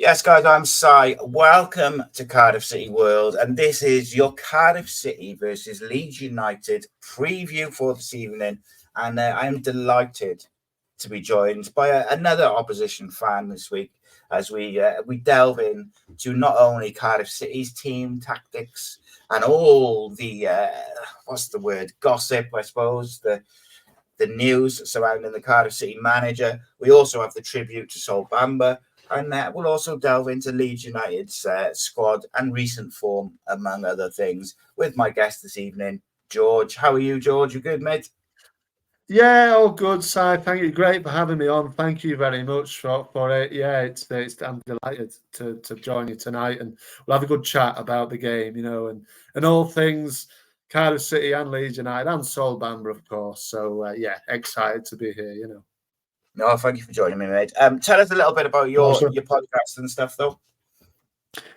Yes, guys, I'm Si. Welcome to Cardiff City World, and this is your Cardiff City versus Leeds United preview for this evening. And I'm delighted to be joined by another opposition fan this week as we delve in to not only Cardiff City's team tactics and all the gossip, I suppose, the news surrounding the Cardiff City manager. We also have the tribute to Bamba. And we'll also delve into Leeds United's squad and recent form, among other things, with my guest this evening, George. How are you, George? You good, mate? Yeah, all good, Si. Thank you. Great for having me on. Thank you very much for it. Yeah, I'm delighted to join you tonight, and we'll have a good chat about the game, and all things Cardiff City and Leeds United and Bamba, of course. So yeah, excited to be here. No, thank you for joining me, mate. Tell us a little bit about your podcast and stuff, though.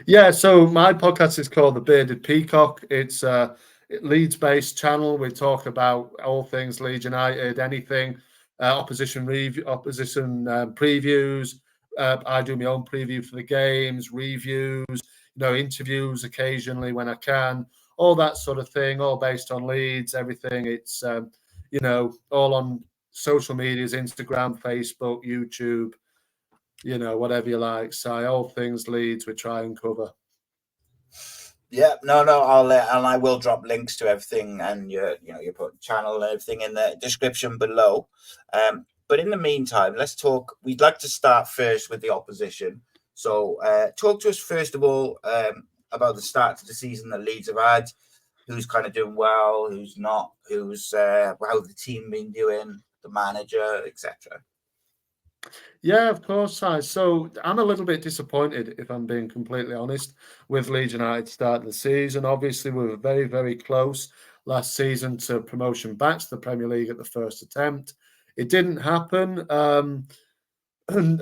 Yeah, so my podcast is called The Bearded Peacock. It's a Leeds-based channel. We talk about all things Leeds United, anything, opposition previews. I do my own preview for the games, reviews, interviews occasionally when I can, all that sort of thing, all based on Leeds, everything. It's, all on social medias, Instagram, Facebook, YouTube, whatever you like. So all things Leeds we try and cover. Yeah, no, I will drop links to everything and your channel and everything in the description below. But in the meantime, let's talk. We'd like to start first with the opposition. So talk to us first of all about the start of the season that Leeds have had. Who's kind of doing well, who's not, who's how the team been doing, the manager, etc. Yeah, of course, Si. So I'm a little bit disappointed, if I'm being completely honest, with Leeds United start the season. Obviously, we were very, very close last season to promotion back to the Premier League at the first attempt. It didn't happen. And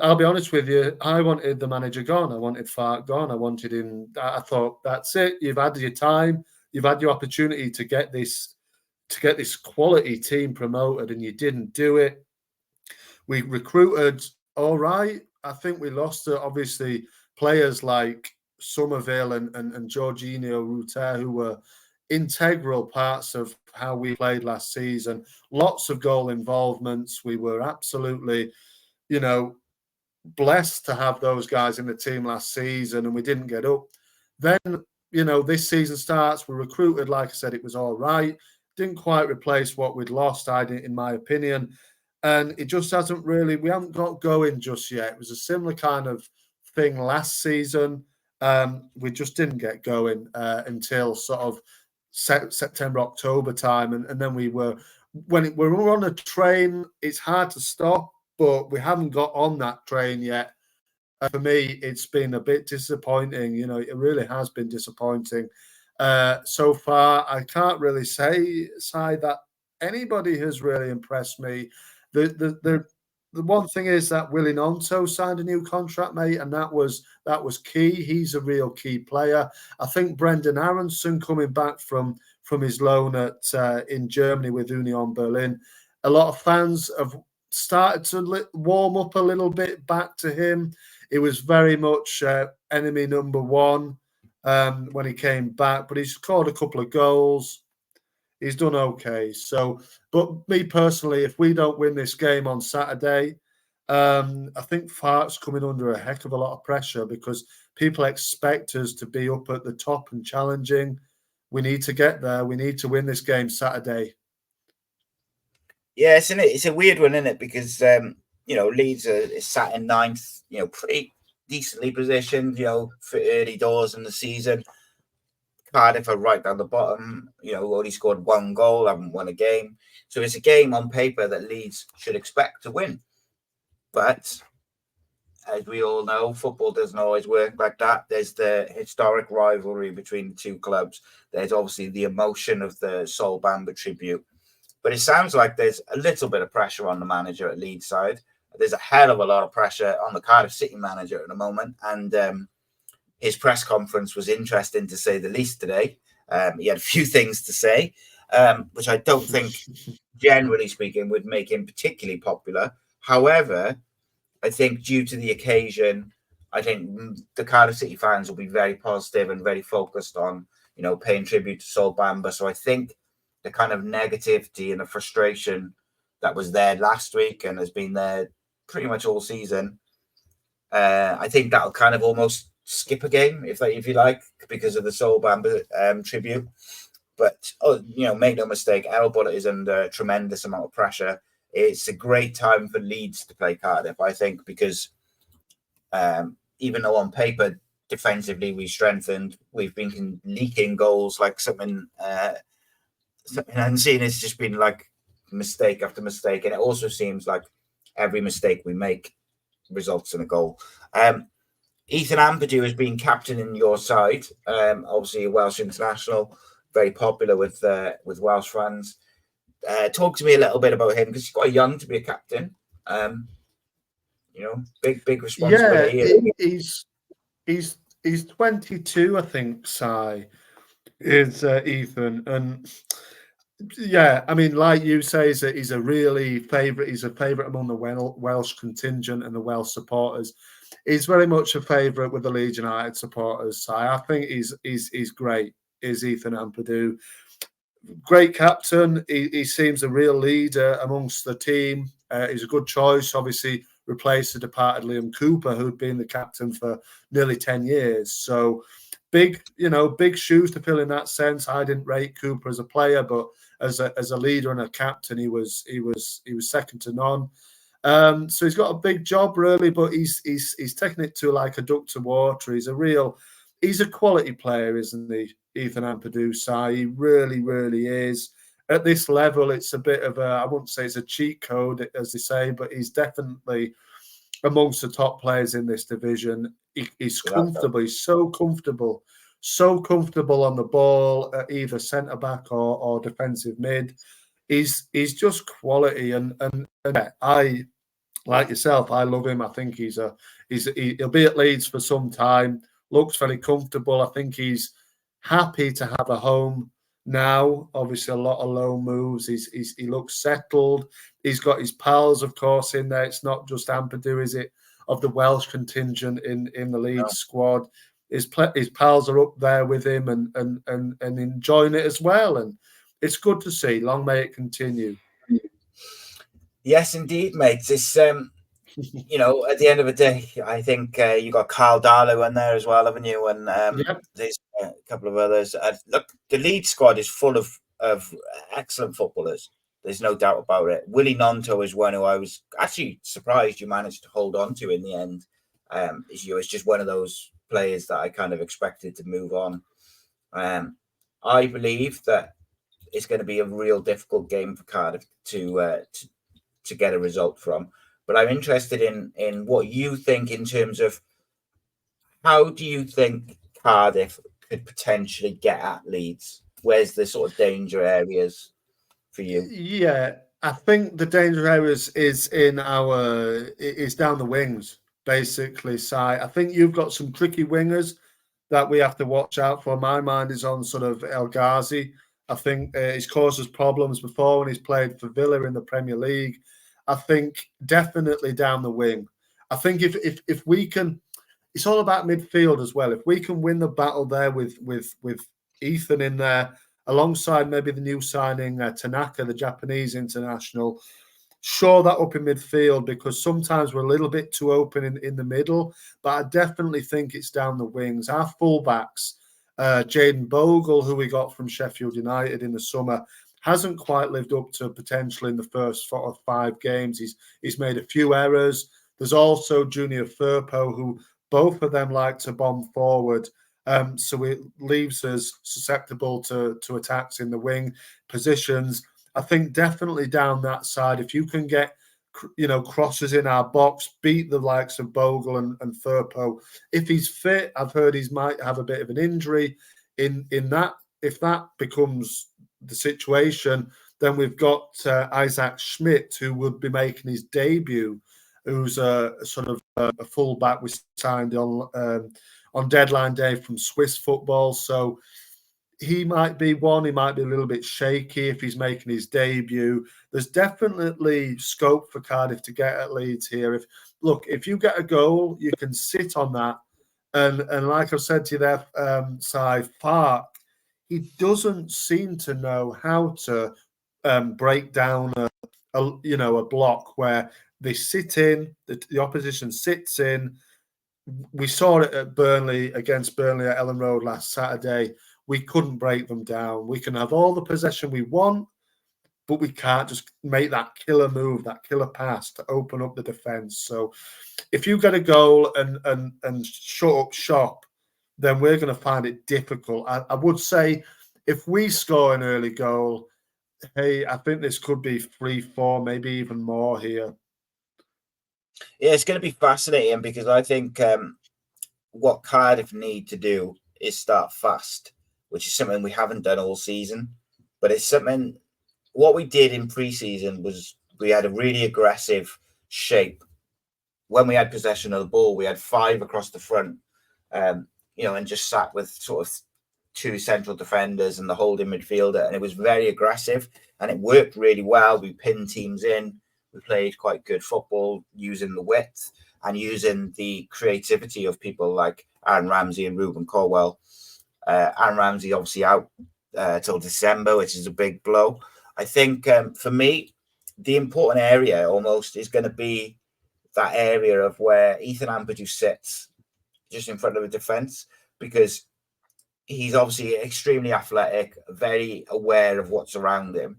I'll be honest with you, I wanted the manager gone. I wanted Farke gone. I wanted him. I thought, that's it. You've had your time. You've had your opportunity to get this quality team promoted, and you didn't do it. We recruited all right. I think we lost obviously players like Somerville and Jorginho Ruter, who were integral parts of how we played last season. Lots of goal involvements. We were absolutely, blessed to have those guys in the team last season, and we didn't get up. Then, this season starts. We recruited, like I said, it was all right. Didn't quite replace what we'd lost, in my opinion. And it just hasn't really, we haven't got going just yet. It was a similar kind of thing last season. We just didn't get going until sort of September, October time. And then we're on a train, it's hard to stop, but we haven't got on that train yet. For me, it's been a bit disappointing. It really has been disappointing. So far, I can't really say that anybody has really impressed me. The one thing is that Willie Nonto signed a new contract, mate, and that was key. He's a real key player. I think Brendan Aronson coming back from his loan in Germany with Union Berlin. A lot of fans have started to warm up a little bit back to him. It was very much enemy number one when he came back, but he scored a couple of goals. He's done okay. So, but me personally, if we don't win this game on Saturday, I think Farke's coming under a heck of a lot of pressure because people expect us to be up at the top and challenging. We need to get there. We need to win this game Saturday. Yeah, it's a weird one, isn't it? Because Leeds is sat in ninth, pretty decently positioned, for early doors in the season. Cardiff are right down the bottom, only scored one goal, haven't won a game. So it's a game on paper that Leeds should expect to win. But as we all know, football doesn't always work like that. There's the historic rivalry between the two clubs. There's obviously the emotion of the Bamba tribute. But it sounds like there's a little bit of pressure on the manager at Leeds side. There's a hell of a lot of pressure on the Cardiff City manager at the moment. And his press conference was interesting, to say the least, today. He had a few things to say, which I don't think, generally speaking, would make him particularly popular. However, I think due to the occasion I think the Cardiff City fans will be very positive and very focused on, paying tribute to Sol Bamba. So I think the kind of negativity and the frustration that was there last week and has been there pretty much all season, I think that'll kind of almost skip a game, if you like, because of the Sol Bamba tribute. But make no mistake, El Bullet is under a tremendous amount of pressure. It's a great time for Leeds to play Cardiff, I think, because even though on paper defensively we strengthened, we've been leaking goals like something unseen. It's just been like mistake after mistake, and it also seems like every mistake we make results in a goal. Ethan Ampadu has been captain in your side, obviously a Welsh international, very popular with Welsh fans. Talk to me a little bit about him, because he's quite young to be a captain. Big responsibility. Yeah, he's 22, I think. Si is Ethan, and yeah, I mean, like you say, he's a really favourite. He's a favourite among the Welsh contingent and the Welsh supporters. He's very much a favourite with the Leeds United supporters. Si, I think he's great. Is Ethan Ampadu. Great captain. He seems a real leader amongst the team. He's a good choice. Obviously, replaced the departed Liam Cooper, who'd been the captain for nearly 10 years. So big shoes to fill in that sense. I didn't rate Cooper as a player, but as a leader and a captain, he was second to none. So he's got a big job really, but he's taking it to like a duck to water. He's a quality player, isn't he? Ethan Ampadu, he really, really is. At this level, it's a bit of I wouldn't say it's a cheat code, as they say, but he's definitely amongst the top players in this division. He's comfortable. He's so comfortable on the ball, at either centre back or defensive mid. He's just quality, and I, like yourself, I love him. I think he'll be at Leeds for some time. Looks very comfortable. I think he's happy to have a home now. Obviously, a lot of low moves. He looks settled. He's got his pals, of course, in there. It's not just Ampadu, is it, of the Welsh contingent in the Leeds squad. His pals are up there with him and enjoying it as well. And it's good to see. Long may it continue. Yes, indeed, mate. It's at the end of the day, I think you got Carl Darlow in there as well, haven't you? And there's a couple of others. Look, the Leeds squad is full of excellent footballers. There's no doubt about it. Willie Nonto is one who I was actually surprised you managed to hold on to in the end. It's just one of those players that I kind of expected to move on. I believe that it's going to be a real difficult game for Cardiff to get a result from. But I'm interested in what you think in terms of how do you think Cardiff could potentially get at Leeds? Where's the sort of danger areas for you? Yeah, I think the danger areas is down the wings, basically. I think you've got some tricky wingers that we have to watch out for. My mind is on sort of El Ghazi. I think he's caused us problems before when he's played for Villa in the Premier League. I think definitely down the wing. I think if we can, it's all about midfield as well. If we can win the battle there with Ethan in there, alongside maybe the new signing Tanaka, the Japanese international, shore that up in midfield, because sometimes we're a little bit too open in the middle. But I definitely think it's down the wings. Our fullbacks, Jaden Bogle, who we got from Sheffield United in the summer, hasn't quite lived up to potential in the first 4 or 5 games. He's made a few errors. There's also Junior Firpo, who both of them like to bomb forward. So it leaves us susceptible to attacks in the wing positions. I think definitely down that side, if you can get crosses in our box, beat the likes of Bogle and Firpo. If he's fit, I've heard he might have a bit of an injury. In that, if that becomes the situation, then we've got Isaac Schmidt, who would be making his debut, who's a sort of a fullback we signed on deadline day from Swiss football. So he might be one. He might be a little bit shaky if he's making his debut. There's definitely scope for Cardiff to get at Leeds here. If you get a goal, you can sit on that. And like I've said to you there, Si, Park, he doesn't seem to know how to break down a block where they sit in, the opposition sits in. We saw it at Burnley, against Burnley at Ellen Road last Saturday. We couldn't break them down. We can have all the possession we want, but we can't just make that killer move, that killer pass to open up the defence. So if you get a goal and shut up shop, then we're going to find it difficult. I would say if we score an early goal, hey, I think this could be 3-4, maybe even more here. Yeah, it's going to be fascinating because I think what Cardiff need to do is start fast, which is something we haven't done all season. But it's something, what we did in pre-season was we had a really aggressive shape. When we had possession of the ball, we had 5 across the front, and just sat with sort of 2 central defenders and the holding midfielder. And it was very aggressive and it worked really well. We pinned teams in. We played quite good football using the width and using the creativity of people like Aaron Ramsey and Ruben Colwell. Aaron Ramsey obviously out till December, which is a big blow. I think for me, the important area almost is going to be that area of where Ethan Ampadu sits just in front of the defence, because he's obviously extremely athletic, very aware of what's around him.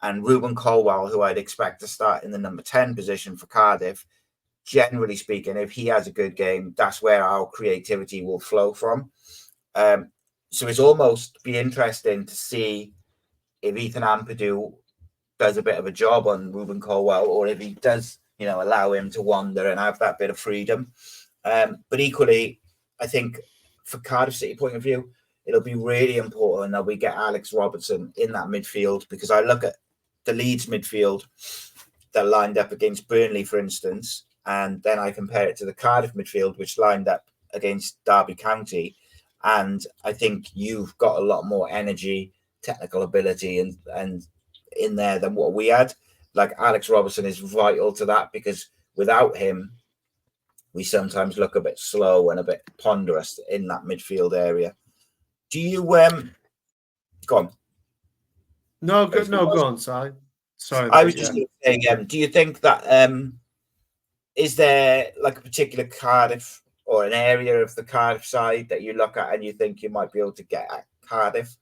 And Ruben Colwell, who I'd expect to start in the number 10 position for Cardiff, generally speaking, if he has a good game, that's where our creativity will flow from. So it's almost be interesting to see if Ethan Ampadu does a bit of a job on Ruben Colwell, or if he does, allow him to wander and have that bit of freedom. But equally, I think for Cardiff City point of view, it'll be really important that we get Alex Robertson in that midfield, because I look at the Leeds midfield that lined up against Burnley, for instance, and then I compare it to the Cardiff midfield, which lined up against Derby County. And I think you've got a lot more energy, technical ability and in there than what we had. Like Alex Robertson is vital to that, because without him, we sometimes look a bit slow and a bit ponderous in that midfield area. Do you go on? No, go on, Si. Sorry. I was just saying, do you think that is there like a particular Cardiff or an area of the Cardiff side that you look at and you think you might be able to get at Cardiff?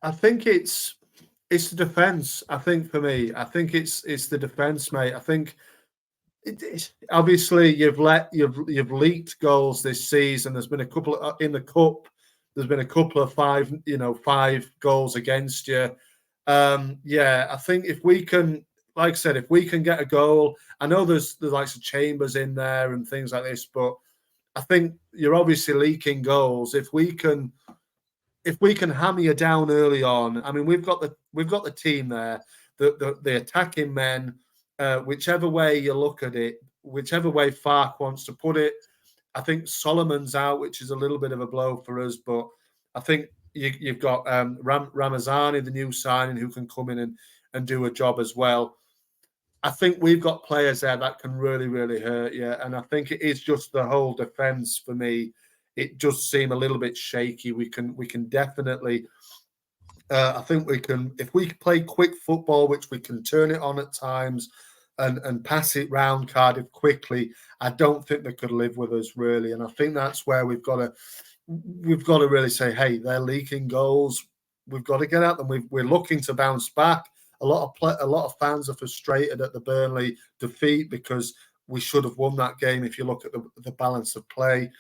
I think it's the defence. I think for me, it's the defence, mate. I think obviously you've leaked goals this season. There's been a couple in the cup. There's been a couple of 5 goals against you. I think if we can, like I said, if we can get a goal, I know there's the likes of Chambers in there and things like this, but I think you're obviously leaking goals. If we can hammer you down early on, I mean, we've got the team there, the attacking men, whichever way you look at it, whichever way Fark wants to put it. I think Solomon's out, which is a little bit of a blow for us, but I think you've got Ramazani, the new signing, who can come in and do a job as well. I think we've got players there that can really, really hurt you. And I think it is just the whole defence for me. It just seemed a little bit shaky. We can definitely, I think we can, if we play quick football, which we can turn it on at times and pass it round Cardiff quickly, I don't think they could live with us really. And I think that's where we've got to really say, hey, they're leaking goals. We've got to get at them. We're looking to bounce back. A lot of fans are frustrated at the Burnley defeat because we should have won that game. If you look at the balance of play,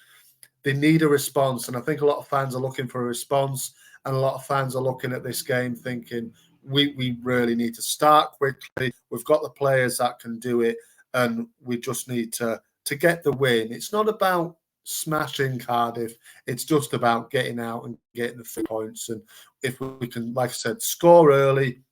they need a response, and I think a lot of fans are looking for a response, and a lot of fans are looking at this game thinking we really need to start quickly. We've got the players that can do it, and we just need to get the win. It's not about smashing Cardiff. It's just about getting out and getting the 3 points. And if we can, like I said, score early,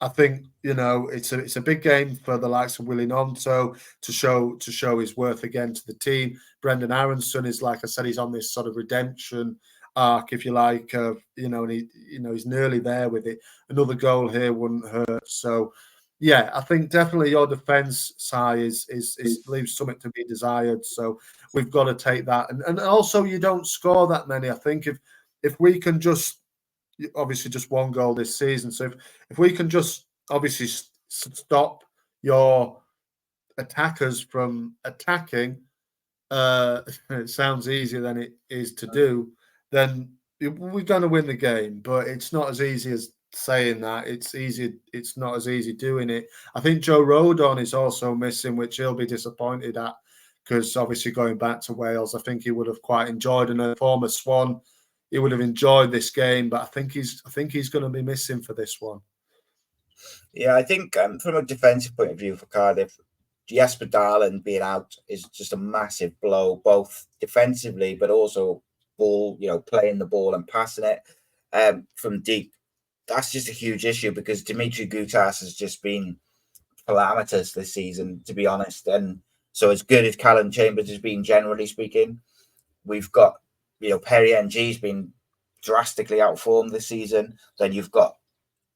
I think, you know, it's a big game for the likes of Willie Nonto to show his worth again to the team. Brendan Aronson is, like I said, he's on this sort of redemption arc, if you like, you know, and he's nearly there with it. Another goal here wouldn't hurt. So yeah, I think definitely your defence, Si, is leaves something to be desired. So we've got to take that. And also you don't score that many. I think if we can just, obviously just one goal this season. So if we can just obviously stop your attackers from attacking, it sounds easier than it is to do, then we're going to win the game. But it's not as easy as saying that. It's easy. It's not as easy doing it. I think Joe Rodon is also missing, which he'll be disappointed at, because obviously going back to Wales, I think he would have quite enjoyed, and a former Swan, he would have enjoyed this game, but I think he's going to be missing for this one. Yeah, I think from a defensive point of view for Cardiff, Jesper Darland being out is just a massive blow, both defensively but also playing the ball and passing it from deep. That's just a huge issue because Dimitri Gutas has just been calamitous this season, to be honest. And so as good as Callum Chambers has been, generally speaking, we've got Perry NG's been drastically outformed this season. Then you've got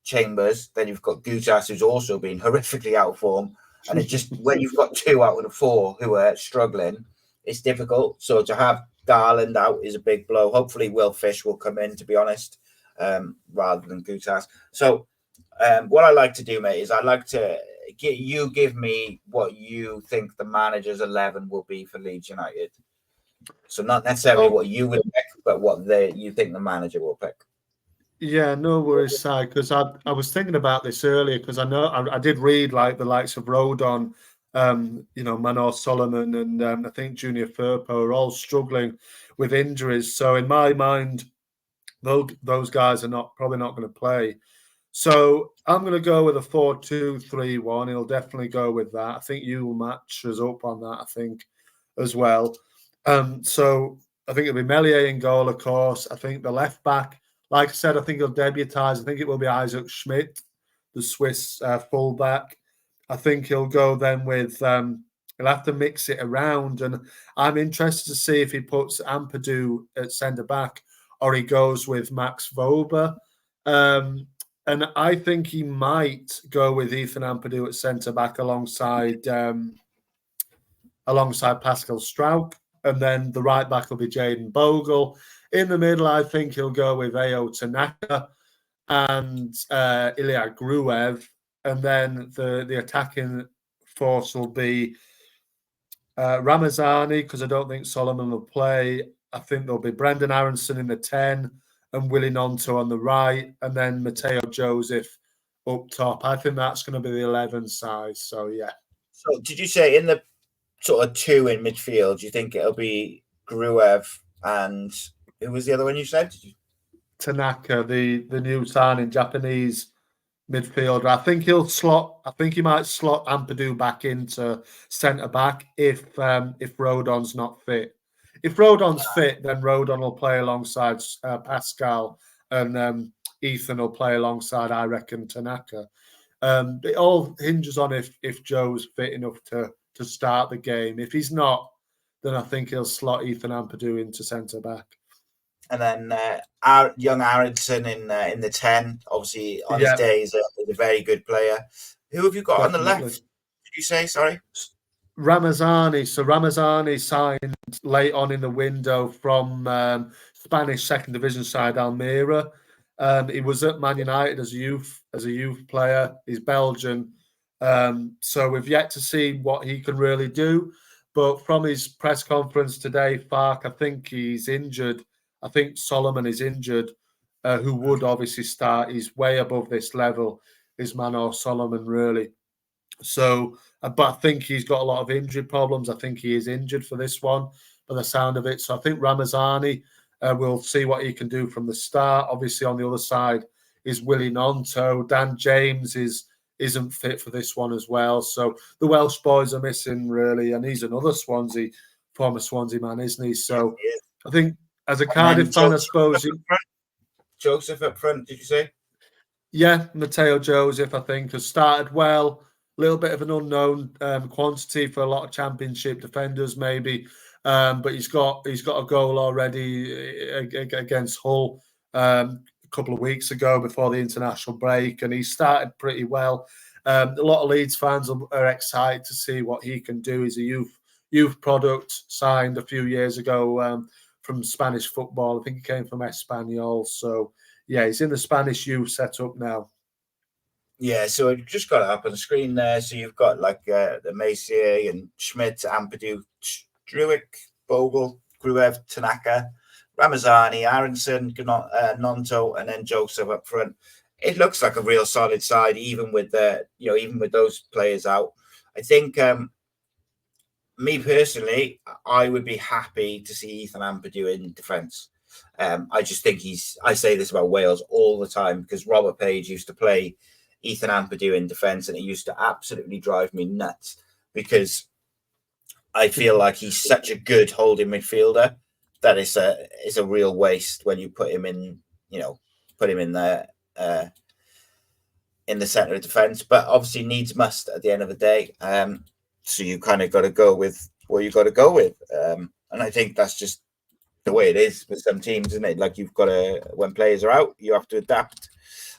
Chambers. Then you've got Gutas, who's also been horrifically outformed. And it's just when you've got 2 out of the 4 who are struggling, it's difficult. So to have Darland out is a big blow. Hopefully Will Fish will come in, to be honest, rather than Gutas. So what I like to do, mate, is I like to give me what you think the manager's 11 will be for Leeds United. So not necessarily what you would pick, but what you think the manager will pick. Yeah, no worries, Si, because I was thinking about this earlier, because I know I did read like the likes of Rodon, Manor Solomon, and I think Junior Firpo are all struggling with injuries. So in my mind, those guys are probably not going to play. So I'm going to go with a 4-2-3-1. He'll definitely go with that. I think you will match us up on that, I think, as well. So I think it'll be Meslier in goal, of course. I think the left back, like I said, I think he'll debutise. I think it will be Isaac Schmidt, the Swiss fullback. I think he'll go then with, he'll have to mix it around. And I'm interested to see if he puts Ampadu at centre-back or he goes with Max Vober. And I think he might go with Ethan Ampadu at centre-back alongside Pascal Struijk. And then the right back will be Jaden Bogle. In the middle, I think he'll go with Ao Tanaka and Ilya Gruev. And then the attacking force will be Ramazani, because I don't think Solomon will play. I think there'll be Brendan Aronson in the 10 and Willie Nonto on the right, and then Mateo Joseph up top. I think that's going to be the 11 size. So, yeah. So did you say in the sort of 2 in midfield, do you think it'll be Gruev and who was the other one you said? Tanaka, the new signing Japanese midfielder. I think he might slot Ampadu back into centre back if Rodon's not fit. If Rodon's fit, then Rodon will play alongside Pascal, and Ethan will play alongside, I reckon, Tanaka. It all hinges on if Joe's fit enough to start the game. If he's not, then I think he'll slot Ethan Ampadu into centre back. And then our young Aronson in the 10, obviously on his day is a very good player. Who have you got on the left? Did you say? Sorry, Ramazani. So Ramazani signed late on in the window from Spanish second division side Almeria. He was at Man United as a youth player. He's Belgian. So we've yet to see what he can really do. But from his press conference today, Fark, I think he's injured. I think Solomon is injured, who would obviously start. He's way above this level, is Manor Solomon, really. So, but I think he's got a lot of injury problems. I think he is injured for this one, by the sound of it. So I think Ramazani, we'll see what he can do from the start. Obviously, on the other side is Willie Nonto. Dan James isn't fit for this one as well. So the Welsh boys are missing, really. And he's another former Swansea man, isn't he? So I think as a Cardiff fan, I suppose. Joseph up front, did you say? Yeah, Matteo Joseph, I think, has started well. A little bit of an unknown quantity for a lot of Championship defenders, maybe, but he's got a goal already against Hull a couple of weeks ago before the international break, and he started pretty well. A lot of Leeds fans are excited to see what he can do. He's a youth product signed a few years ago from Spanish football. I think he came from Espanyol, so. Yeah, he's in the Spanish youth setup now. Yeah, so I've just got it up on the screen there. So you've got like the Macier and Schmidt, Ampadu, Struick, Bogle, Gruev, Tanaka, Ramazani, Aronson, Nonto, and then Joseph up front. It looks like a real solid side, even with even with those players out. I think me personally, I would be happy to see Ethan Ampadu in defence. I just think I say this about Wales all the time because Robert Page used to play Ethan Ampadu in defence, and it used to absolutely drive me nuts because I feel like he's such a good holding midfielder that it's a real waste when you put him in, there in the centre of defence. But obviously needs must at the end of the day. So you kind of got to go with what you got to go with, and I think that's just the way it is with some teams, isn't it? Like you've got to, when players are out, you have to adapt.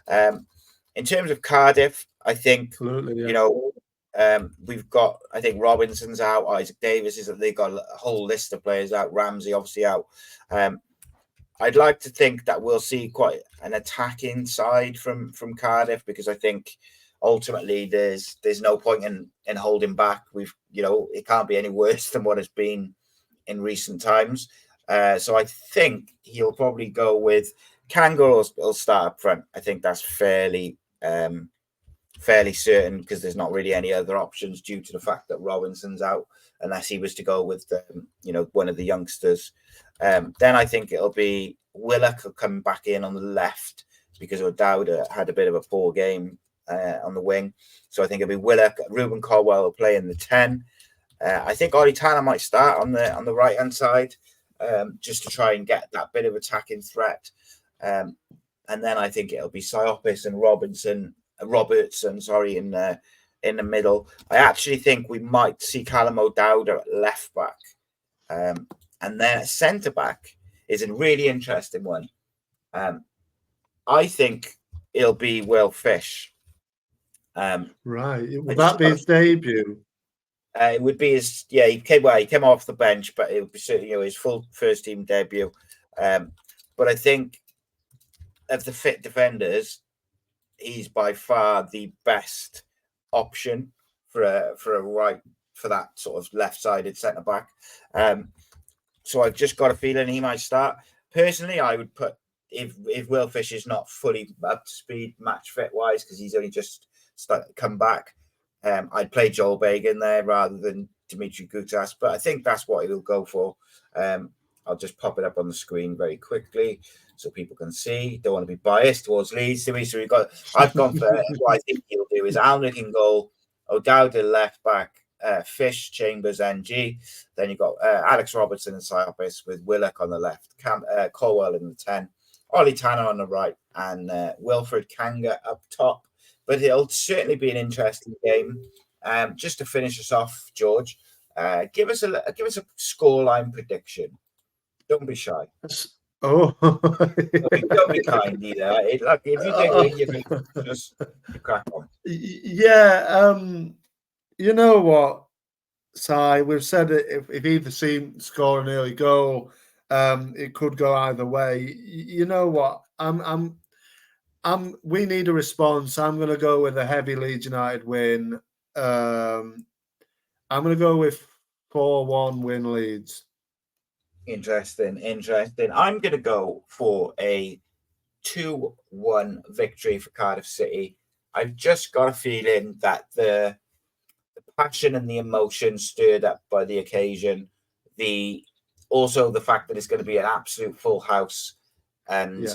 In terms of Cardiff, I think we've got. I think Robinson's out, Isaac Davis is. They've got a whole list of players out. Ramsey obviously out. I'd like to think that we'll see quite an attacking side from Cardiff because I think ultimately there's no point in holding back. It can't be any worse than what it's been in recent times. So I think he'll probably go with Kangol will start up front. I think that's fairly certain because there's not really any other options due to the fact that Robinson's out, unless he was to go with one of the youngsters. Then I think it'll be Willock will come back in on the left because O'Dowd had a bit of a poor game on the wing. So I think it'll be Willock. Ruben Caldwell will play in the 10. I think Ollie Tanner might start on the right hand side. Just to try and get that bit of attacking threat. And then I think it'll be Siopis and Robertson, in the middle. I actually think we might see Callum O'Dowd at left back. And then at centre back is a really interesting one. I think it'll be Will Fish. Right. Will that be his debut? It would be he came off the bench, but it would be his full first team debut. But I think of the fit defenders, he's by far the best option for that sort of left-sided centre back. So I've just got a feeling he might start. Personally, I would put if Will Fish is not fully up to speed match fit wise because he's only just come back. I'd play Joel Bagan there rather than Dimitri Gutas, but I think that's what he'll go for. I'll just pop it up on the screen very quickly so people can see. Don't want to be biased towards Leeds. So I've gone for what I think he'll do is Alnwick in goal, O'Dowd at left back, Fish, Chambers, NG. Then you've got Alex Robertson and Siopis with Willock on the left, Colwell in the 10, Ollie Tanner on the right, and Wilfred Kanga up top. But it'll certainly be an interesting game. Just to finish us off, George, give us a scoreline prediction. Don't be shy. Oh, don't be kind either. If you think just crack on. Yeah, you know what, Si? We've said it. If either team score an early goal, it could go either way. You know what? We need a response. I'm going to go with a heavy Leeds United win. I'm going to go with 4-1 win Leeds. Interesting. I'm going to go for a 2-1 victory for Cardiff City. I've just got a feeling that the passion and the emotion stirred up by the occasion, also the fact that it's going to be an absolute full house, and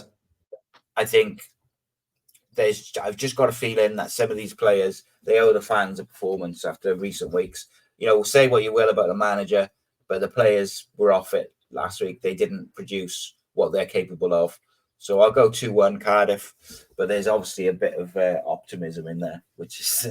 I think I've just got a feeling that some of these players, they owe the fans a performance after recent weeks. Say what you will about the manager, but the players were off it last week. They didn't produce what they're capable of. So I'll go 2-1 Cardiff, but there's obviously a bit of optimism in there, which is.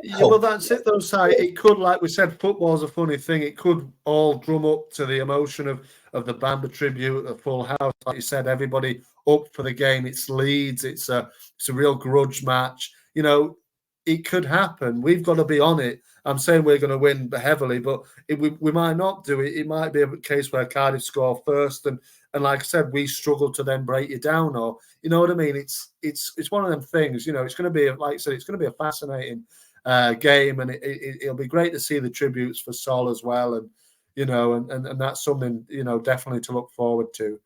Yeah, well, that's it, though, Si. It could, like we said, football's a funny thing. It could all drum up to the emotion of the Bamba tribute, the full house. Like you said, everybody up for the game. It's Leeds. It's a real grudge match. You know, it could happen. We've got to be on it. I'm saying we're going to win heavily, but we might not do it. It might be a case where Cardiff score first, and like I said, we struggle to then break you down, or you know what I mean. It's one of them things. You know, it's going to be, like I said, it's going to be a fascinating game, and it'll be great to see the tributes for Sol as well, and you know, and that's something, you know, definitely to look forward to.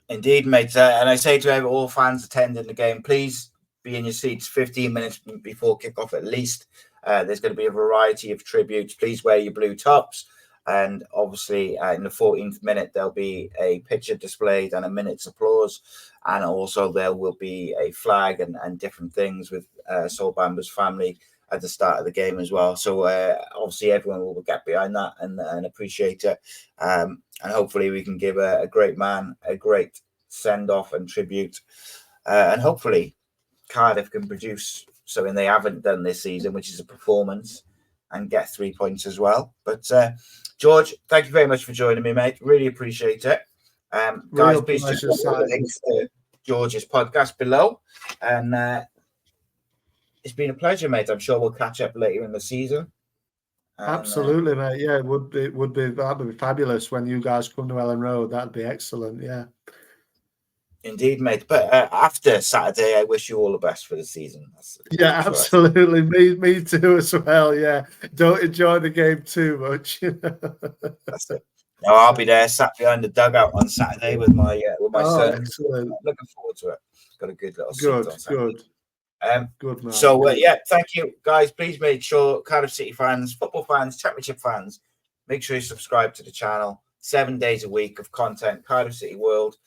Indeed, mate. And I say to all fans attending the game, please be in your seats 15 minutes before kickoff at least. There's going to be a variety of tributes. Please wear your blue tops. And obviously, in the 14th minute, there'll be a picture displayed and a minute's applause. And also there will be a flag and different things with Sol Bamba's family at the start of the game as well. So obviously everyone will get behind that and appreciate it. And hopefully we can give a great man a great send-off and tribute. And hopefully Cardiff can produce something they haven't done this season, which is a performance, and get 3 points as well. But George, thank you very much for joining me, mate. Really appreciate it. Guys, please just put the links to George's podcast below. And it's been a pleasure, mate. I'm sure we'll catch up later in the season. Absolutely, mate. Yeah, that'd be fabulous when you guys come to Ellen Road. That'd be excellent. Yeah. Indeed, mate. But after Saturday, I wish you all the best for the season. Yeah, absolutely. Me too as well. Yeah. Don't enjoy the game too much. That's it. No, I'll be there, sat behind the dugout on Saturday with my son. Excellent. Looking forward to it. Got a good little seat on Saturday. Good man. So yeah, thank you, guys. Please make sure Cardiff City fans, football fans, Championship fans, make sure you subscribe to the channel. 7 days a week of content, Cardiff City World.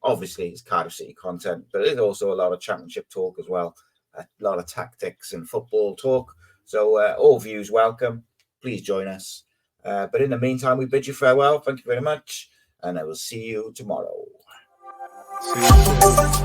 Obviously, it's Cardiff City content, but there's also a lot of Championship talk as well. A lot of tactics and football talk. So all views welcome. Please join us. But in the meantime, we bid you farewell. Thank you very much, and I will see you tomorrow. See you soon.